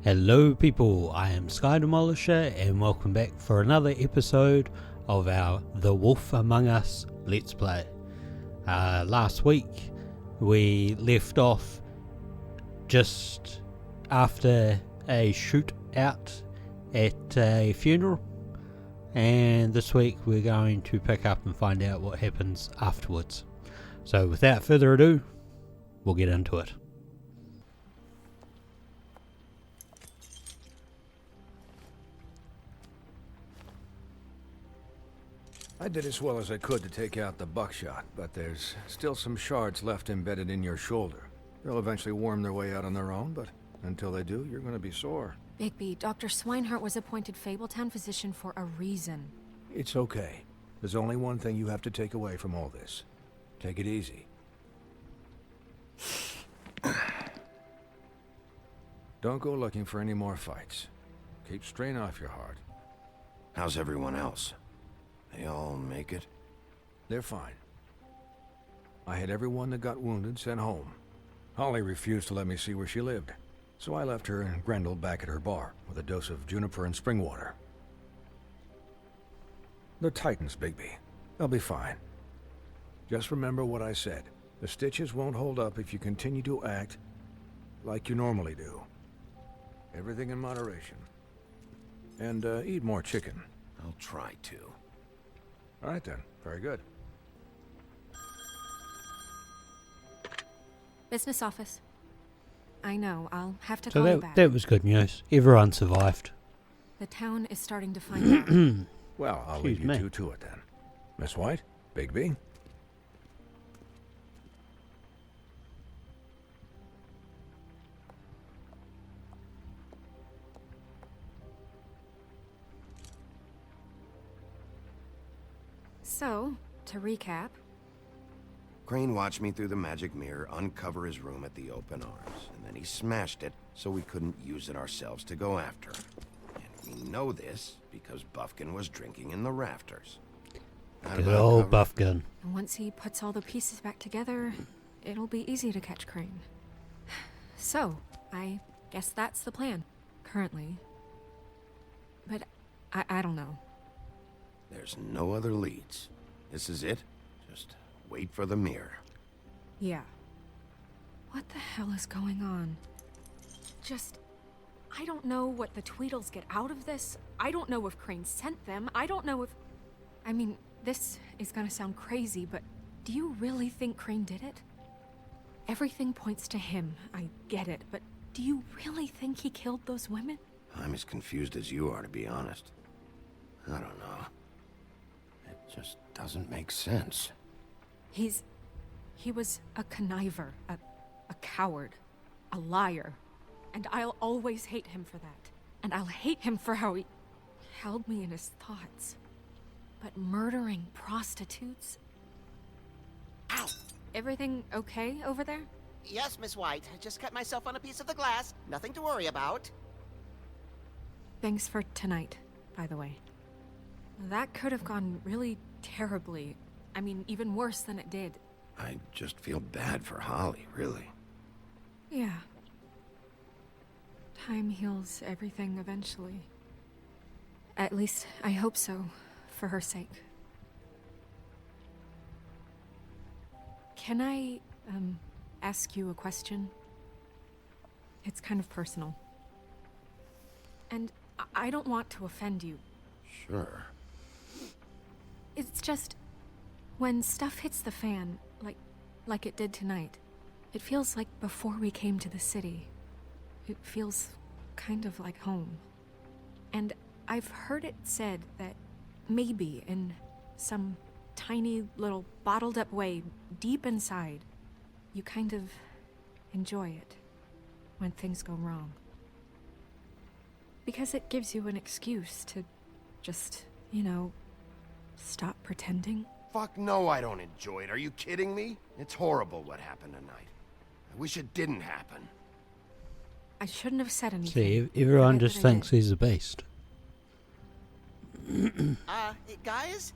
Hello people, I am Sky Demolisher and welcome back for another episode of our The Wolf Among Us Let's Play. Last week we left off just after a shootout at a funeral, and this week we're going to pick up and find out what happens afterwards. So without further ado, we'll get into it. I did as well as I could to take out the buckshot, but there's still some shards left embedded in your shoulder. They'll eventually worm their way out on their own, but until they do, you're going to be sore. Bigby, Dr. Swinehart was appointed Fabletown physician for a reason. It's okay. There's only one thing you have to take away from all this. Take it easy. Don't go looking for any more fights. Keep strain off your heart. How's everyone else? They all make it? They're fine. I had everyone that got wounded sent home. Holly refused to let me see where she lived, so I left her and Grendel back at her bar with a dose of juniper and spring water. They're Titans, Bigby. They'll be fine. Just remember what I said. The stitches won't hold up if you continue to act like you normally do. Everything in moderation. And eat more chicken. I'll try to. All right then. Very good. Business office. I know, I'll have to So call you back. that was good news. Everyone survived. The town is starting to find out. Well, I'll Excuse leave you me. two to it then. Miss White? Bigby? So, to recap, Crane watched me through the magic mirror uncover his room at the open arms, and then he smashed it so we couldn't use it ourselves to go after him. And we know this because Buffkin was drinking in the rafters. Not Good about old cover- Buffkin. and once he puts all the pieces back together, it'll be easy to catch Crane. So, I guess that's the plan, currently. But I don't know. There's no other leads. This is it. Just wait for the mirror. Yeah. What the hell is going on? I don't know what the Tweedles get out of this. I don't know if Crane sent them. I don't know if... I mean, this is gonna sound crazy, but do you really think Crane did it? Everything points to him, I get it, but do you really think he killed those women? I'm as confused as you are, to be honest. I don't know. It just doesn't make sense. He was a conniver, a coward, a liar. And I'll always hate him for that. And I'll hate him for how he held me in his thoughts. But murdering prostitutes? Ow! Everything okay over there? Yes, Miss White. I just cut myself on a piece of the glass. Nothing to worry about. Thanks for tonight, by the way. That could have gone really terribly. I mean, even worse than it did. I just feel bad for Holly, really. Yeah. Time heals everything eventually. At least, I hope so, for her sake. Can I, ask you a question? It's kind of personal. And I don't want to offend you. Sure. It's just, when stuff hits the fan, like it did tonight, it feels like before we came to the city. It feels kind of like home. And I've heard it said that maybe in some tiny little bottled up way deep inside, you kind of enjoy it when things go wrong. Because it gives you an excuse to just, stop pretending. Fuck no, I don't enjoy it. Are you kidding me? It's horrible what happened tonight. I wish it didn't happen. I shouldn't have said anything. See, everyone But just I thinks did. he's a beast. Guys?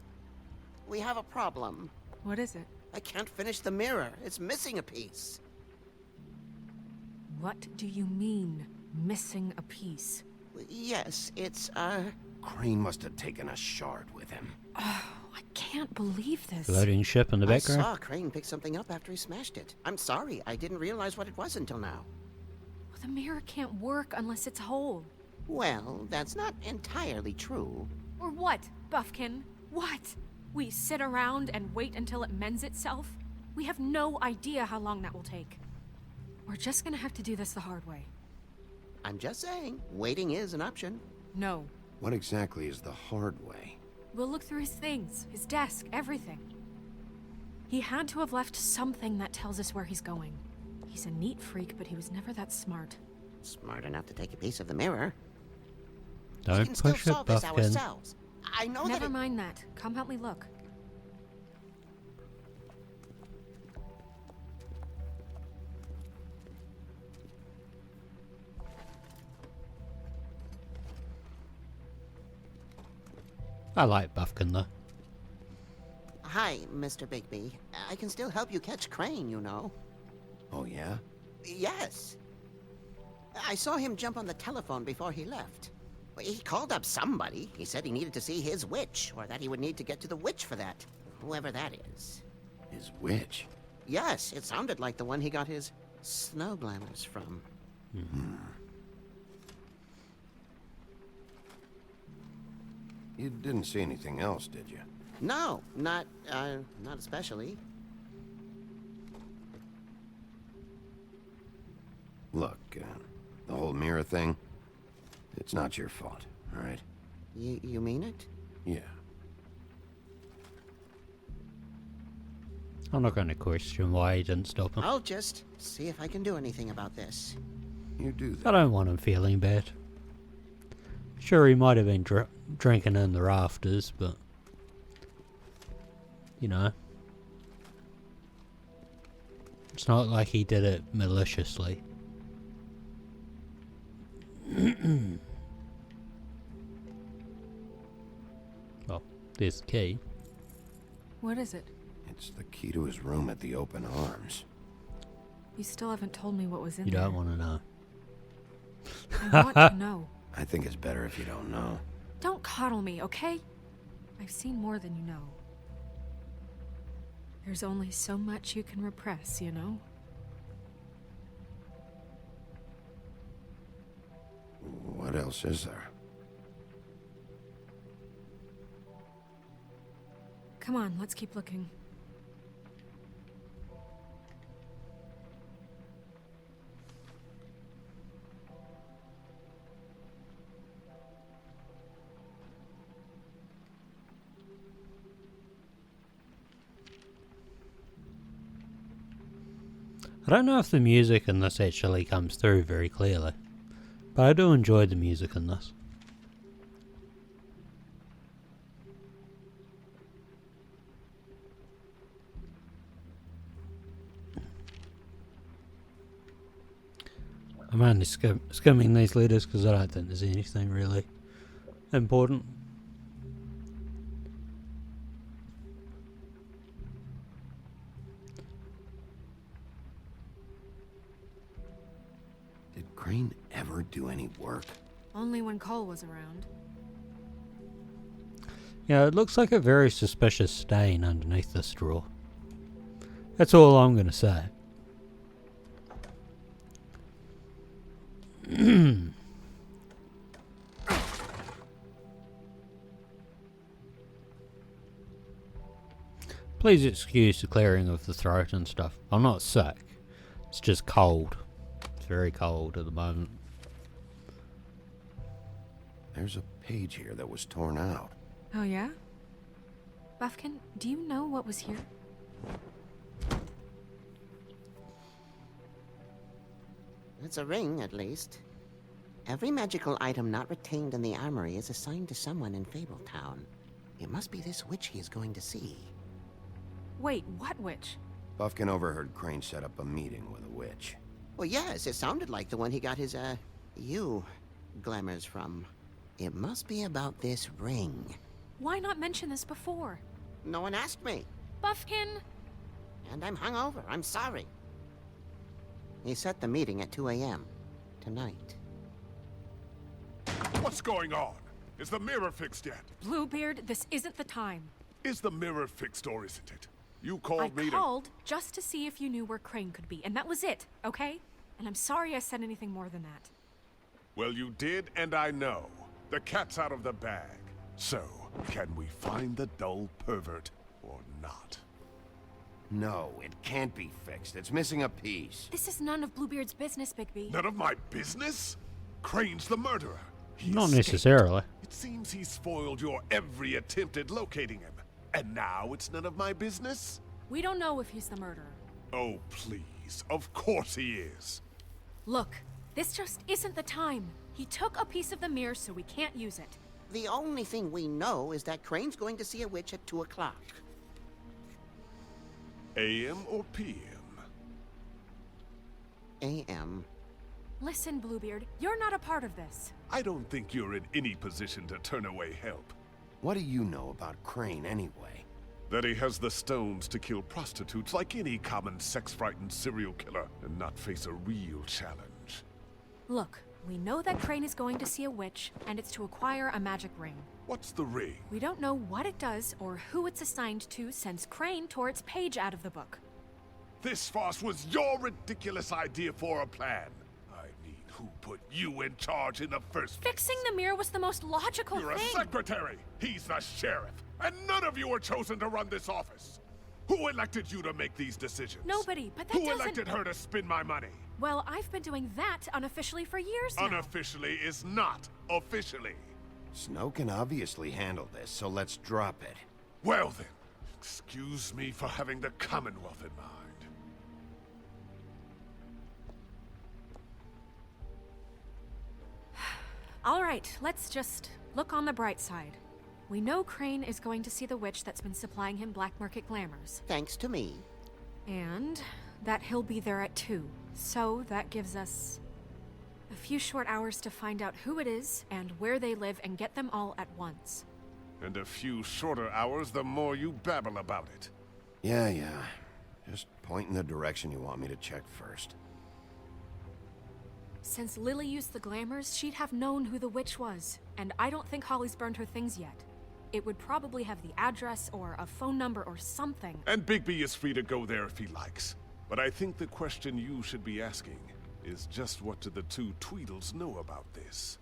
We have a problem. What is it? I can't finish the mirror. It's missing a piece. What do you mean? missing a piece. Yes, it's, Crane must have taken a shard with him. I can't believe this. Floating ship in the I background. saw Crane pick something up after he smashed it. I'm sorry, I didn't realize what it was until now. The mirror can't work unless it's whole. Well, that's not entirely true. Or what, Buffkin? What? We sit around and wait until it mends itself? We have no idea how long that will take. We're just gonna have to do this the hard way. I'm just saying, waiting is an option. No. What exactly is the hard way? We'll look through his things, his desk, everything. He had to have left something that tells us where he's going. He's a neat freak, but he was never that smart. Smart enough to take a piece of the mirror. We Don't can still push it, solve this Buffkin. ourselves. I know that Never it... mind that. Come help me look. I like Buffkin though. Hi, Mr. Bigby. I can still help you catch Crane, you know. Oh, yeah? Yes. I saw him jump on the telephone before he left. He called up somebody. He said he needed to see his witch, or that he would need to get to the witch for that. Whoever that is. His witch? Yes, it sounded like the one he got his snow glamours from. You didn't see anything else, did you? No, not especially. Look, the whole mirror thing, it's not your fault, all right? You mean it? Yeah. I'm not going to question why he didn't stop him. I'll just see if I can do anything about this. You do I that. don't want him feeling bad. Sure, he might have been drinking in the rafters, but you know, it's not like he did it maliciously. Well, there's the key. What is it? It's the key to his room at the Open Arms. You still haven't told me what was in You there. don't want to know. I want to know. I think it's better if you don't know. Don't coddle me, okay? I've seen more than you know. There's only so much you can repress, you know? What else is there? Come on, let's keep looking. I don't know if the music in this actually comes through very clearly, but I do enjoy the music in this. I'm only skimming these letters because I don't think there's anything really important. Did Crane ever do any work? Only when Cole was around. Yeah, it looks like a very suspicious stain underneath this drawer. That's all I'm going to say. Please excuse the clearing of the throat and stuff. I'm not sick. It's just cold. It's very cold at the moment. There's a page here that was torn out. Oh, yeah? Buffkin, do you know what was here? It's a ring, at least. Every magical item not retained in the armory is assigned to someone in Fabletown. It must be this witch he is going to see. Wait, what witch? Buffkin overheard Crane set up a meeting with a witch. Well, yes, it sounded like the one he got his, glamours from. It must be about this ring. Why not mention this before? No one asked me. Buffkin! And I'm hungover. I'm sorry. He set the meeting at 2 a.m. tonight. What's going on? Is the mirror fixed yet? Bluebeard, this isn't the time. Is the mirror fixed or isn't it? You I called me called just to see if you knew where Crane could be, and that was it, okay? And I'm sorry I said anything more than that. Well, you did, and I know. The cat's out of the bag. So, can we find the dull pervert or not? No, it can't be fixed. It's missing a piece. This is none of Bluebeard's business, Bigby. None of my business? Crane's the murderer. He Not escaped. necessarily. It seems he spoiled your every attempt at locating him. And now it's none of my business? We don't know if he's the murderer. Oh, please. Of course he is. Look, this just isn't the time. He took a piece of the mirror, so we can't use it. The only thing we know is that Crane's going to see a witch at 2 o'clock. AM or PM? A.M. Listen, Bluebeard, you're not a part of this. I don't think you're in any position to turn away help. What do you know about Crane anyway? That he has the stones to kill prostitutes like any common sex-frightened serial killer and not face a real challenge. Look, we know that Crane is going to see a witch, and it's to acquire a magic ring. What's the ring? We don't know what it does or who it's assigned to since Crane tore its page out of the book. This farce was your ridiculous idea for a plan. I mean, who put you in charge in the first place? Fixing the mirror was the most logical You're a thing. secretary. He's the sheriff. And none of you were chosen to run this office. Who elected you to make these decisions? Nobody, but that Who doesn't... elected her to spend my money? Well, I've been doing that unofficially for years now. Unofficially is not officially. Snow can obviously handle this, so let's drop it. Well then, excuse me for having the Commonwealth in mind. All right, let's just look on the bright side. We know Crane is going to see the witch that's been supplying him black market glamours. Thanks to me. And that he'll be there at 2. So that gives us a few short hours to find out who it is and where they live and get them all at once. And a few shorter hours, the more you babble about it. Yeah. Just point in the direction you want me to check first. Since Lily used the glamours, she'd have known who the witch was, and I don't think Holly's burned her things yet. It would probably have the address or a phone number or something. And Bigby is free to go there if he likes. But I think the question you should be asking is just what do the two Tweedles know about this?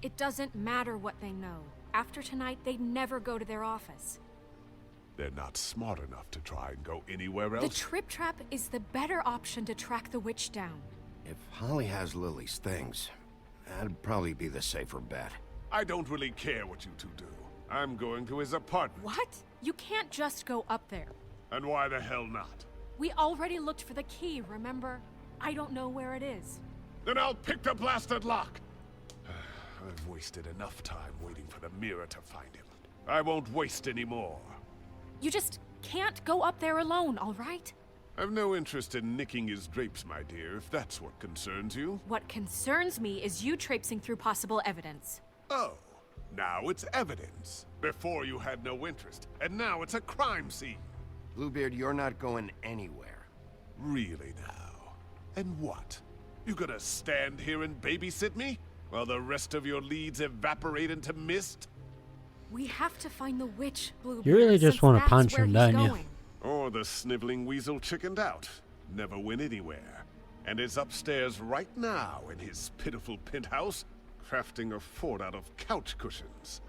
It doesn't matter what they know. After tonight, they'd never go to their office. They're not smart enough to try and go anywhere The else. Trip Trap is the better option to track the witch down. If Holly has Lily's things, that'd probably be the safer bet. I don't really care what you two do. I'm going to his apartment. What? You can't just go up there. And why the hell not? We already looked for the key, remember? I don't know where it is. Then I'll pick the blasted lock. I've wasted enough time waiting for the mirror to find him. I won't waste any more. You just can't go up there alone, all right? I've no interest in nicking his drapes, my dear, if that's what concerns you. What concerns me is you traipsing through possible evidence. Oh, now it's evidence. Before you had no interest, and now it's a crime scene. Bluebeard, you're not going anywhere. Really now? And what? You gonna stand here and babysit me? While the rest of your leads evaporate into mist? We have to find the witch, Bluebeard. You really just since wanna that's punch where him, he's don't you? going. Or the sniveling weasel chickened out. Never went anywhere. And is upstairs right now in his pitiful penthouse, crafting a fort out of couch cushions.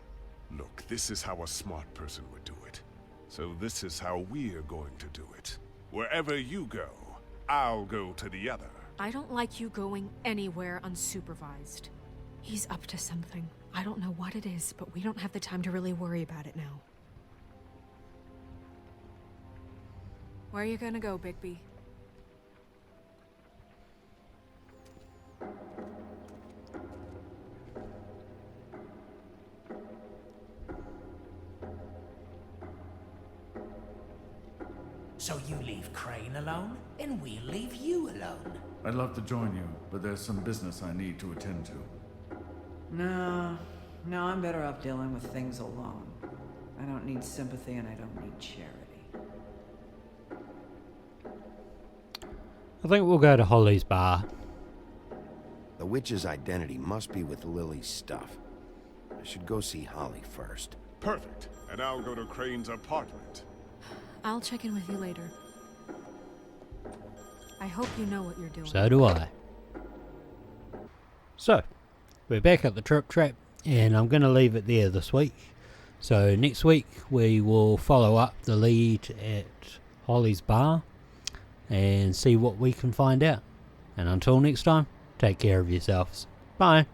Look, this is how a smart person would do it. So this is how we're going to do it. Wherever you go, I'll go to the other. I don't like you going anywhere unsupervised. He's up to something. I don't know what it is, but we don't have the time to really worry about it now. Where are you gonna go, Bigby? So you leave Crane alone, and we'll leave you alone. I'd love to join you, but there's some business I need to attend to. No, I'm better off dealing with things alone. I don't need sympathy and I don't need charity. I think we'll go to Holly's bar. The witch's identity must be with Lily's stuff. I should go see Holly first. Perfect. And I'll go to Crane's apartment. I'll check in with you later. I hope you know what you're doing. So do I. So, we're back at the Trip Trap, and I'm going to leave it there this week. So next week we will follow up the lead at Holly's bar and see what we can find out. And until next time, take care of yourselves. Bye.